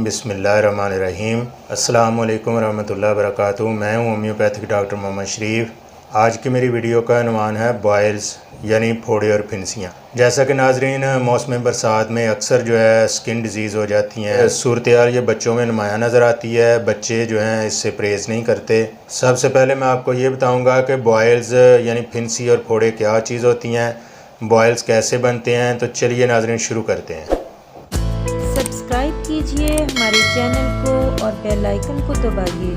बिस्मिल्लाहिर्रहमानिर्रहीम। अस्सलाम वालेकुम रहमतुल्लाहि व बरकातुहू। मैं हूँ होम्योपैथिक डॉक्टर मोहम्मद शरीफ। आज की मेरी वीडियो का उन्वान है बॉयल्स यानी फोड़े और फिंसियाँ। जैसा कि नाजरीन, मौसम बरसात में अक्सर जो है स्किन डिजीज़ हो जाती हैं। सूरत हाल ये बच्चों में नुमायाँ नज़र आती है। बच्चे जो हैं इससे परहेज़ नहीं करते। सबसे पहले मैं आपको ये बताऊँगा कि बॉयल्स यानी फिंसी और फोड़े क्या चीज़ होती हैं, बॉयल्स कैसे बनते हैं। तो चलिए नाजरीन शुरू करते हैं। सब्सक्राइब कीजिए हमारे चैनल को और बेल आइकन को दबाइए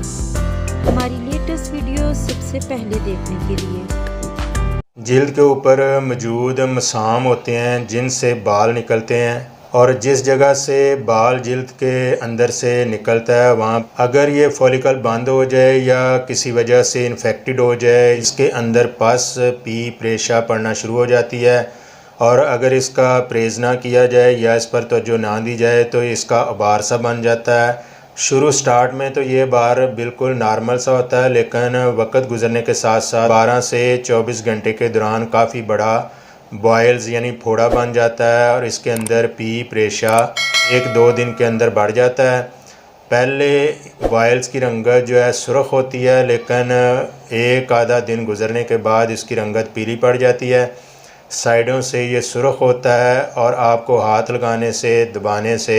हमारी लेटेस्ट वीडियो सबसे पहले देखने के लिए। जिल्द के ऊपर मौजूद मसाम होते हैं जिनसे बाल निकलते हैं, और जिस जगह से बाल जिल्द के अंदर से निकलता है वहाँ अगर ये फॉलिकल बंद हो जाए या किसी वजह से इन्फेक्टेड हो जाए, इसके अंदर पस पीप रेशा पड़ना शुरू हो जाती है। और अगर इसका परहेज़ ना किया जाए या इस पर तवज्जो ना दी जाए तो इसका उबार सा बन जाता है। शुरू स्टार्ट में तो ये बार बिल्कुल नॉर्मल सा होता है, लेकिन वक्त गुजरने के साथ साथ 12 से 24 घंटे के दौरान काफ़ी बड़ा बॉयल्स यानी फोड़ा बन जाता है और इसके अंदर पीप रेशा 1-2 दिन के अंदर बढ़ जाता है। पहले बॉयल्स की रंगत जो है सुर्ख होती है, लेकिन एक आधा दिन गुजरने के बाद इसकी रंगत पीली पड़ जाती है। साइडों से ये सुर्ख होता है और आपको हाथ लगाने से दबाने से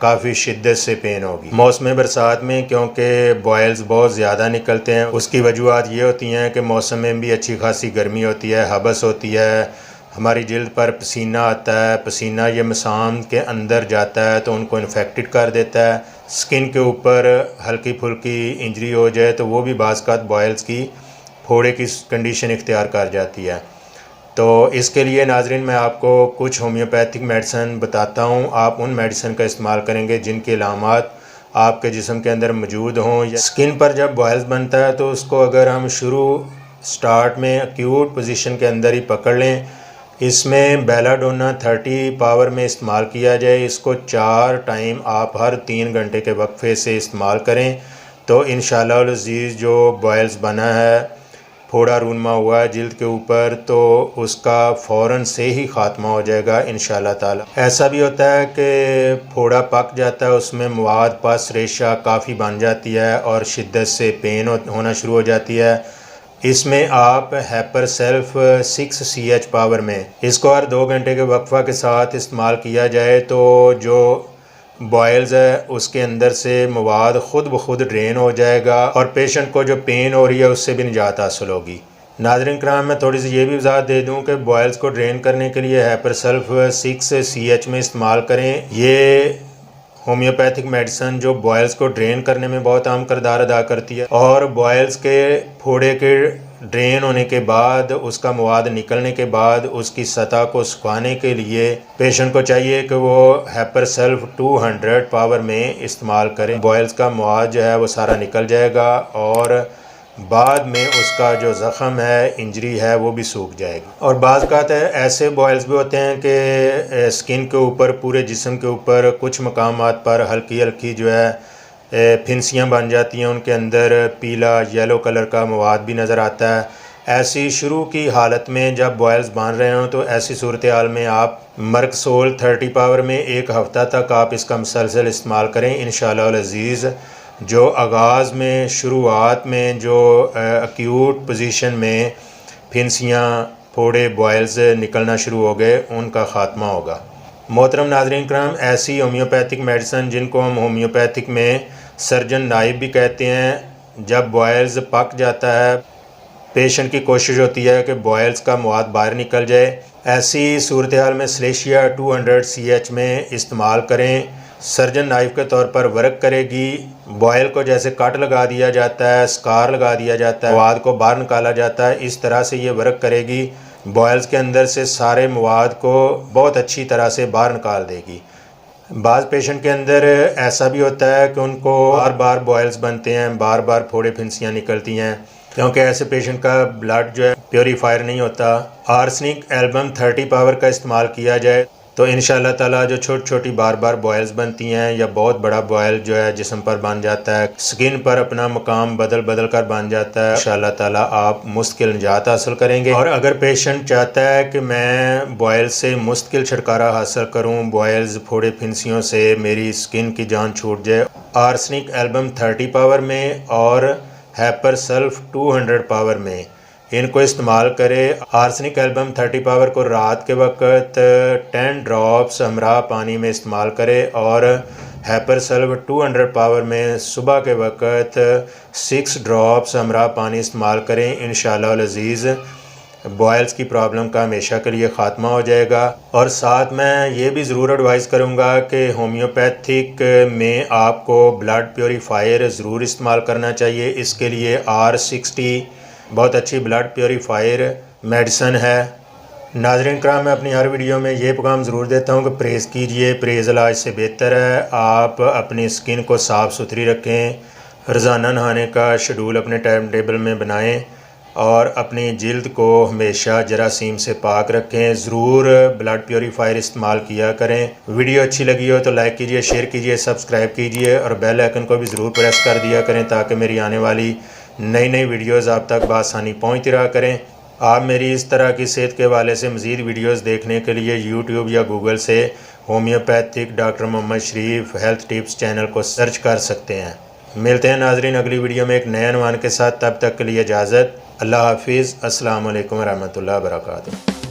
काफ़ी शिद्दत से पेन होगी। मौसम बरसात में क्योंकि बॉयल्स बहुत ज़्यादा निकलते हैं, उसकी वजूहत ये होती हैं कि मौसम में भी अच्छी खासी गर्मी होती है, हबस होती है, हमारी जिल्द पर पसीना आता है। पसीना ये मसाम के अंदर जाता है तो उनको इन्फेक्टेड कर देता है। स्किन के ऊपर हल्की फुल्की इंजरी हो जाए तो वो भी बाज़ बॉयल्स की फोड़े की कंडीशन इख्तियार कर जाती है। तो इसके लिए नाजरीन मैं आपको कुछ होम्योपैथिक मेडिसिन बताता हूँ। आप उन मेडिसिन का इस्तेमाल करेंगे जिनके अलामात आपके जिस्म के अंदर मौजूद हों। स्किन पर जब बॉयल्स बनता है तो उसको अगर हम स्टार्ट में एक्यूट पोजीशन के अंदर ही पकड़ लें, इसमें बेलाडोना 30 पावर में इस्तेमाल किया जाए। इसको 4 टाइम आप हर 3 घंटे के वक्फे से इस्तेमाल करें तो इंशाअल्लाह अज़ीज़ जो बॉयल्स बना है, फोड़ा रूनमा हुआ है जिल्द के ऊपर, तो उसका फ़ौरन से ही ख़ात्मा हो जाएगा इंशाअल्लाह ताला। ऐसा भी होता है कि फोड़ा पक जाता है, उसमें मवाद पस रेशा काफ़ी बन जाती है और शिद्दत से पेन होना शुरू हो जाती है। इसमें आप हैपर सेल्फ 6 पावर में इसको हर 2 घंटे के वक्फा के साथ इस्तेमाल किया जाए तो जो बॉयल्स है उसके अंदर से मवाद ख़ुद ब खुद ड्रेन हो जाएगा और पेशेंट को जो पेन हो रही है उससे भी निजात हासिल होगी। नाज़रीन कराम, मैं थोड़ी सी ये भी वजाहत दे दूं कि बॉयल्स को ड्रेन करने के लिए हैपर सेल्फ 6 में इस्तेमाल करें। ये होम्योपैथिक मेडिसन जो बॉयल्स को ड्रेन करने में बहुत अहम किरदार अदा करती है, और बॉयल्स के फोड़े के ड्रेन होने के बाद उसका मवाद निकलने के बाद उसकी सतह को सुखाने के लिए पेशेंट को चाहिए कि वो हैपर सेल्फ 200 पावर में इस्तेमाल करें। बॉयल्स का मवाद जो है वो सारा निकल जाएगा और बाद में उसका जो ज़ख़म है, इंजरी है, वो भी सूख जाएगी। और बाज़ कहते हैं ऐसे बॉयल्स भी होते हैं कि स्किन के ऊपर, पूरे जिस्म के ऊपर कुछ मकामात पर हल्की हल्की जो है फिंसियाँ बन जाती हैं, उनके अंदर पीला येलो कलर का मवाद भी नज़र आता है। ऐसी शुरू की हालत में जब बॉयल्स बन रहे हों तो ऐसी सूरत हाल में आप मर्कसोल 30 पावर में 1 हफ़्ता तक आप इसका मुसलसल इस्तेमाल करें इंशाअल्लाह अज़ीज़। जो आगाज़ में, शुरुआत में जो एक्यूट पोजीशन में फिंसियाँ, फोड़े, बॉयल्स निकलना शुरू हो गए, उनका ख़ात्मा होगा। मोहतरम नाज़रीन कराम, ऐसी होम्योपैथिक मेडिसिन जिनको हम होम्योपैथिक में सर्जन नाइफ भी कहते हैं, जब बॉयल्स पक जाता है पेशेंट की कोशिश होती है कि बॉयल्स का मवाद बाहर निकल जाए। ऐसी सूरत हाल में स्लेशिया 200 CH में इस्तेमाल करें। सर्जन नाइफ के तौर पर वर्क करेगी। बॉयल को जैसे कट लगा दिया जाता है, स्कार लगा दिया जाता है, मवाद को बाहर निकाला जाता है, इस तरह से ये वर्क करेगी। बॉयल्स के अंदर से सारे मवाद को बहुत अच्छी तरह से बाहर निकाल देगी। बाज़ पेशेंट के अंदर ऐसा भी होता है कि उनको बार बार बॉयल्स बनते हैं, बार बार फोड़े फिंसियाँ निकलती हैं, क्योंकि ऐसे पेशेंट का ब्लड जो है प्योरीफायर नहीं होता। आर्सेनिक एल्बम 30 पावर का इस्तेमाल किया जाए तो इंशाअल्लाह ताला जो छोटी छोटी बार बार बॉयल्स बनती हैं या बहुत बड़ा बॉयल जो है जिस्म पर बन जाता है, स्किन पर अपना मकाम बदल बदल कर बन जाता है, इंशाअल्लाह ताला आप मुश्किल निजात हासिल करेंगे। और अगर पेशेंट चाहता है कि मैं बॉयल से मुश्किल छुटकारा हासिल करूं, बॉयल्स फोड़े फिंसियों से मेरी स्किन की जान छूट जाए, आर्सेनिक एल्बम 30 पावर में और हैपर सल्फ 200 पावर में इनको इस्तेमाल करें। आर्सेनिक एल्बम 30 पावर को रात के वक्त 10 ड्रॉप्स हमरा पानी में इस्तेमाल करें और हैपर सल्फ 200 पावर में सुबह के वक्त 6 ड्रॉप्स हमरा पानी इस्तेमाल करें। इंशाअल्लाह अज़ीज़ बॉयल्स की प्रॉब्लम का हमेशा के लिए ख़ात्मा हो जाएगा। और साथ मैं ये भी ज़रूर एडवाइस करूँगा कि होम्योपैथिक में आपको ब्लड प्योरीफायर ज़रूर इस्तेमाल करना चाहिए। इसके लिए R60 बहुत अच्छी ब्लड प्योरीफायर मेडिसन है। नाज़रीन कराम, मैं अपनी हर वीडियो में ये पैगाम ज़रूर देता हूँ कि परहेज़ कीजिए, परहेज़ इलाज से बेहतर है। आप अपनी स्किन को साफ़ सुथरी रखें, रोज़ाना नहाने का शेड्यूल अपने टाइम टेबल में बनाएं और अपनी जिल्द को हमेशा जरासीम से पाक रखें। ज़रूर ब्लड प्योरीफायर इस्तेमाल किया करें। वीडियो अच्छी लगी हो तो लाइक कीजिए, शेयर कीजिए, सब्सक्राइब कीजिए और बेल आइकन को भी ज़रूर प्रेस कर दिया करें ताकि मेरी आने वाली नई नई वीडियोज़ आप तक बआसानी पहुँचती रहा करें। आप मेरी इस तरह की सेहत के हवाले से मज़ीद वीडियोज़ देखने के लिए यूट्यूब या गूगल से होम्योपैथिक डॉक्टर मोहम्मद शरीफ हेल्थ टिप्स चैनल को सर्च कर सकते हैं। मिलते हैं नाजरीन अगली वीडियो में एक नए अनवान के साथ। तब तक के लिए इजाज़त। अल्लाह हाफिज़। अस्सलाम वालेकुम रहमतुल्लाहि व बरकातुहू।